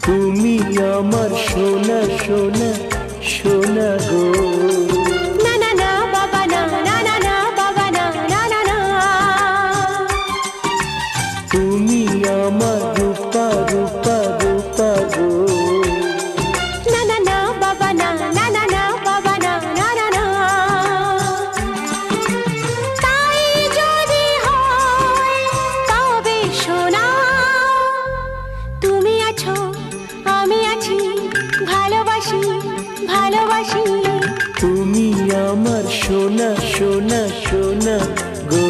তুমি আমার সোনা সোনা সোনা গো। না না না বাবা না, না না না বাবা না, না না না। তুমি আমার রূপা রূপা রূপা গো। না না না বাবা না, না না না বাবা না, না না না। তাই যদি হয় তবে সোনা, তুমি আছো আমি আছি, ভালোবাসি ভালোবাসি। তুমি আমার সোনা সোনা সোনা গো।